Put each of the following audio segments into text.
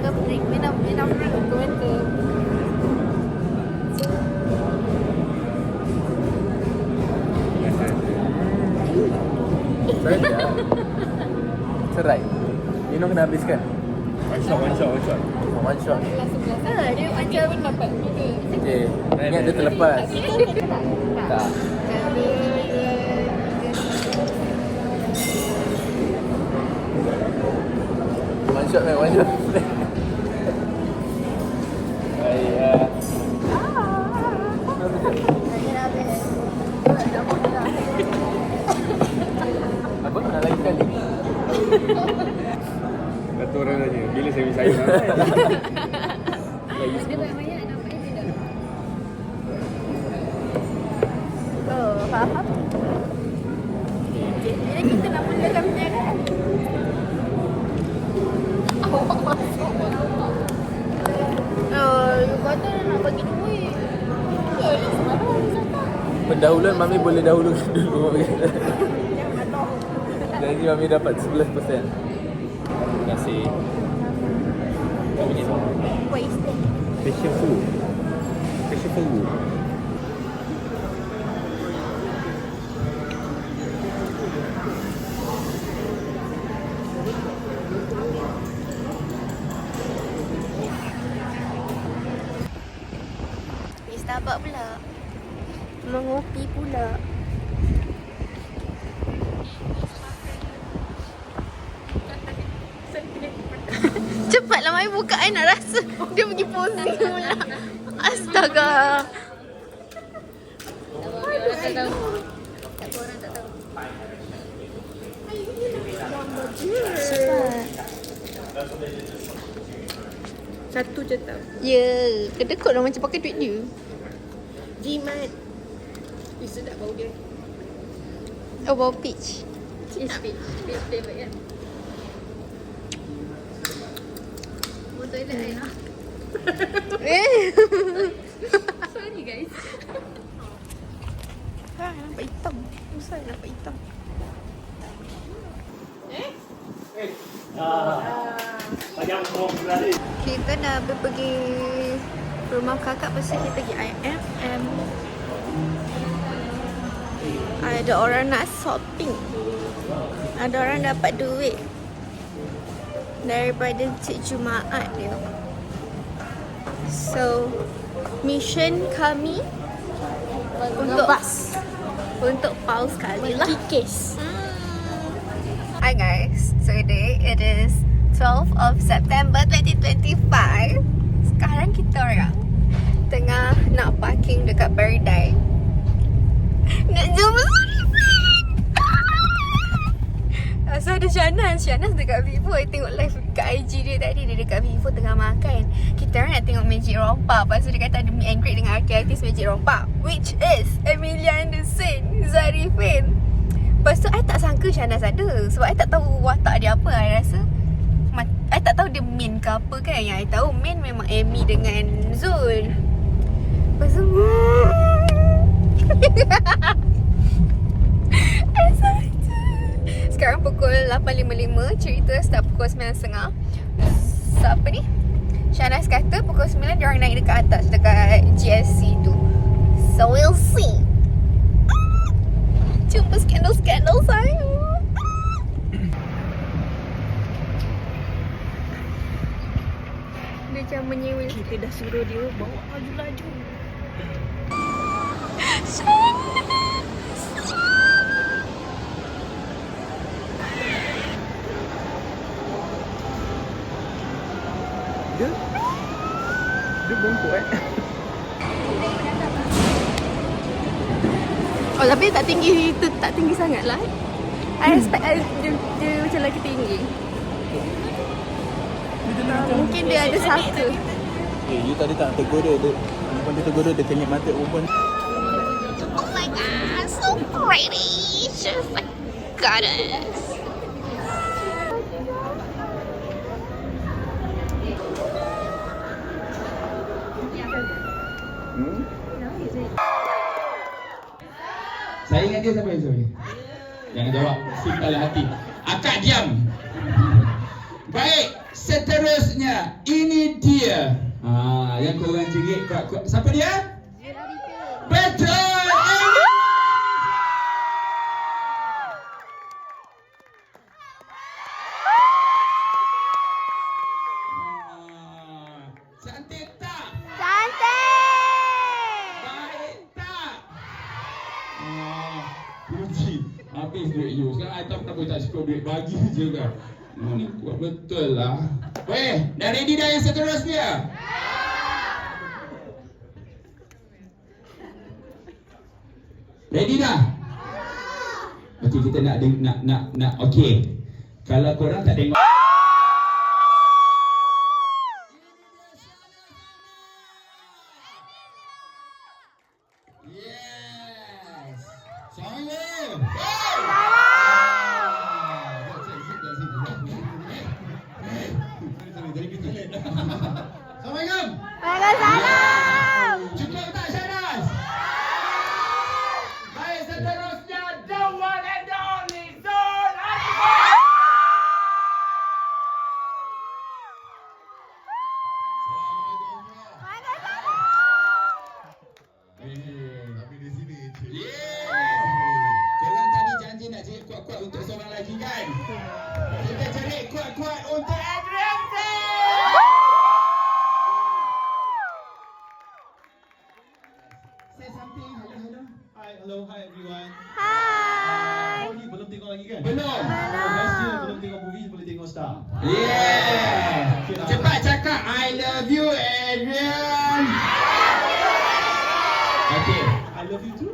ke break. Minum dulu komentar. Saya tak. Serai. Minum kena habiskan. One shot. One shot. Dia macam dapat juga. Okay. Ingat dia terlepas. Tak. One shot. Baik. Apa? Nak lagi sekali? Kata orang tanya, bila saya bisa sayang? Dia banyak-banyak nampak dia tidak. Oh, faham. Jadi kita nak mulakan penyiaran. Awak masuk. You kata nak bagi duit. Sebenarnya wisata. Pendahuluan Mami boleh dahulu dulu. Jangan noh. Janji Mami dapat 11%. Terima kasih. Kau punya Wasted. special food. Di Starbucks pula. Mengopi pula. Cepatlah Mai buka, I nak rasa. Dia pergi posing pula. Astaga. Tak tahu. Orang tak tahu. Cepat. Satu je tau. Ya, kedekut lah macam pakai duit dia. Jimat. Sedap bau dia. Oh, bau peach. Cheese peach. Peach flavor kan. Bau toilet I lah. Sorry guys. Nampak hitam. Susah nampak hitam. Kita dah pergi rumah kakak, pasal kita pergi IFM. Ada orang nak shopping. Ada orang dapat duit daripada Cik Jumaat dia. So, mission kami untuk pause sekali lah. Kikis. Hi guys, today it is 12th of September 2025. Sekarang kita orang tengah nak parking dekat Paradise. Nak jumpa Zarifin. So ada Shahnaz dekat Vivo. I tengok live kat IG dia tadi. Dia dekat Vivo tengah makan. Kita orang nak tengok Magic Rompak. Lepas tu dia kata ada meet and greet dengan artis Magic Rompak, which is Amelia Anderson, Zarifin. Lepas tu I tak sangka Shahnaz ada. Sebab I tak tahu watak dia apa. I rasa I tak tahu dia main ke apa kan. Yang I tahu main memang Amy dengan Zul. Lepas tu sekarang pukul 8.55. Cerita start pukul 9.30. So apa ni, Shahnaz kata pukul 9 diorang naik dekat atas, dekat GSC tu. So we'll see. Jumpa skandal-skandal saya. Dia macam menyewil. Kita dah suruh dia bawa laju-laju. Dia bongkok Oh tapi tak tinggi sangat lah. I expect dia macam lagi tinggi. Mungkin dia ada saka. you tadi tak tegur dia. Perempuan dia tegur dia kenyap mata perempuan. Oh my god, so pretty. She's like goddess. Saya ingat dia siapa yang sorry? Jangan jawab, simpan dalam hati. Akak diam. Baik, set seterusnya, ini dia. Yang korang jerit kuat-kuat. Siapa dia? Betul. Cantik tak? Cantik. Baik tak? Puji. Habis duit you. Sekarang I tahu kenapa tak cukup duit bagi je kan. Ni kuat betul lah. Weh, dah ready dah yang seterusnya? Ready dah? Okey, kita nak okey. Kalau korang tak tengok yes. Saya. Assalamualaikum. Waalaikumsalam. Cukup tak Syahnas? Baik, seterusnya the one and only Zul Azman. Tapi di sini. Korang tadi janji nak cari kuat-kuat untuk seorang lagi kan? Kita cari kuat-kuat untuk Adrian. Say something. Hello. Hi, hello, hi everyone. Hai. Oh, ni belum tengok lagi kan? Belum. Last year belum tengok movie, boleh tengok Star. Yeah. Cepat cakap I love you Adrian. Okay. I love you too.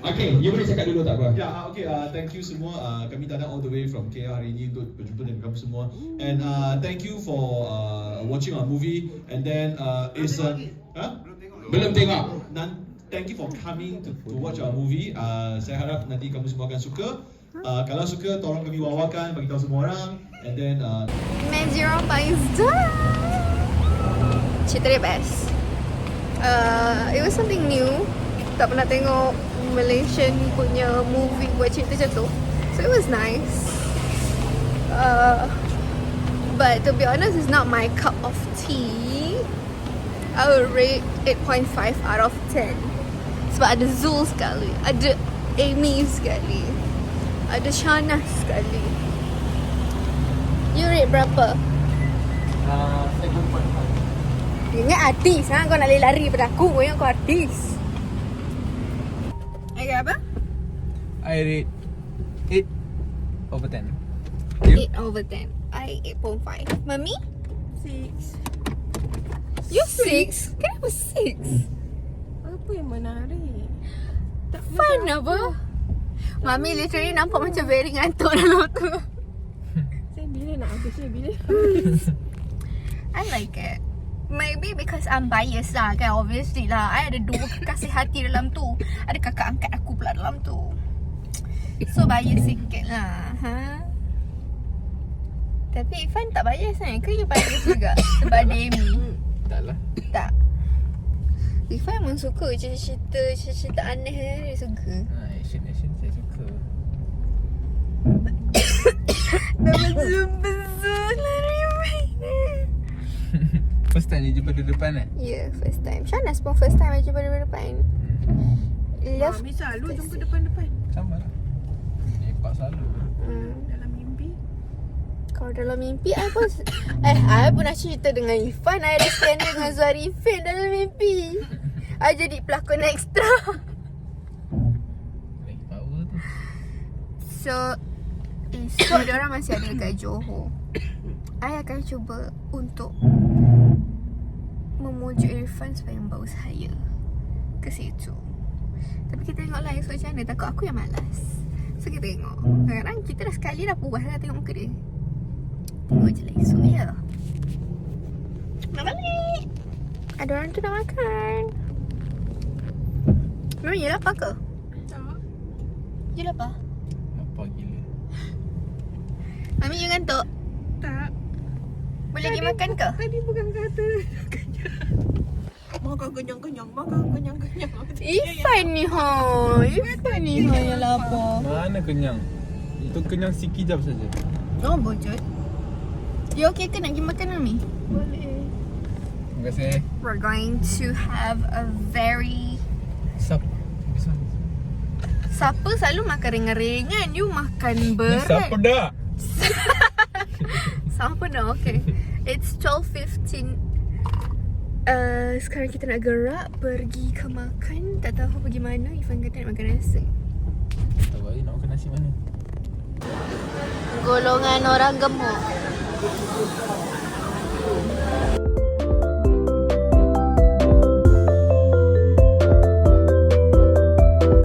Okay, you boleh cakap dulu tak apa? Ya, okay. Thank you semua. Kami datang all the way from KL hari ini untuk berjumpa dengan kamu semua. And thank you for watching our movie. And then it's Belum tengok. Thank you for coming to watch our movie. Saya harap nanti kamu semua akan suka. Kalau suka, tolong kami wawakan, bagi tahu semua orang. And then Magic Rompa is done. Cerita dia best. It was something new. Tak pernah tengok Malaysian punya movie buat cerita macam tu. So it was nice. But to be honest, it's not my cup of tea. I would rate 8.5 out of 10. Sebab ada Zul sekali, ada Amy sekali, ada Shana sekali. You rate berapa? 7.5. Ingat artis ha? Kau nak lari pada aku. Kau ingat kau artis. Okay, apa? I rate 8 over 10. 8 over 10. I 8.5. Mami? 6. You 6? Kenapa 6? Apa yang menarik? Tak Fun apa? Mami literally nampak macam very ngantuk dalam tu. Saya bila nak habisnya bila? I like it. Maybe because I'm biased lah kan. Obviously lah, I ada 2 kekasih hati dalam tu. Ada kakak angkat aku pula dalam tu. So bias sikit lah ha? Tapi Ifan tak bias kan? Ke you bias juga? Sebab ada Amy? Tak lah. Tak. Ifan memang suka cerita aneh dia suka. Action saya suka. Dah betul-betul lari main. First time ni jumpa di depan kan? Yeah, first time. Shanas pun first time jumpa dia depan. Love. Mami selalu jumpa depan-depan. Sama lah. Lepak selalu. Dalam mimpi. Kalau dalam mimpi I pun I pun nak cerita dengan Ifan. I ada skandal dengan Zuarifin dalam mimpi. I jadi pelakon ekstra. Lagi power tu. So esok dia orang masih ada dekat Johor. I akan cuba untuk memujuk Irfan supaya membawa saya ke situ. Tapi kita tengoklah esok macam mana. Takut aku yang malas. So kita tengok. Kadang-kadang kita dah sekali dah puas lah tengok muka dia. Tengok je lah esok ya. Nak balik. Ada orang tu nak makan. Memang you lapar ke? Tak. You lapar? Lapar gila. Mami you ngantuk? Tak. Boleh pergi makan ke? Tadi bukan kata kenyang. Makan kenyang-kenyang. Makan kenyang-kenyang. Ifan ni ha. Ifan ni ha yang lapar. Mana kenyang? Itu kenyang sikit jap saja. Oh bojot. You okay ke nak pergi makan Ami? Boleh. Terima kasih. We're going to have a very... Sap. Siapa selalu makan ringan-ringan? You makan Ni berat. siapa dah? Siapa nak? Okay. It's 12:15. Sekarang kita nak gerak pergi ke makan. Tak tahu pergi mana. Ifan kata nak makan nasi. Tak tahu nak makan nasi mana. Golongan orang gemuk.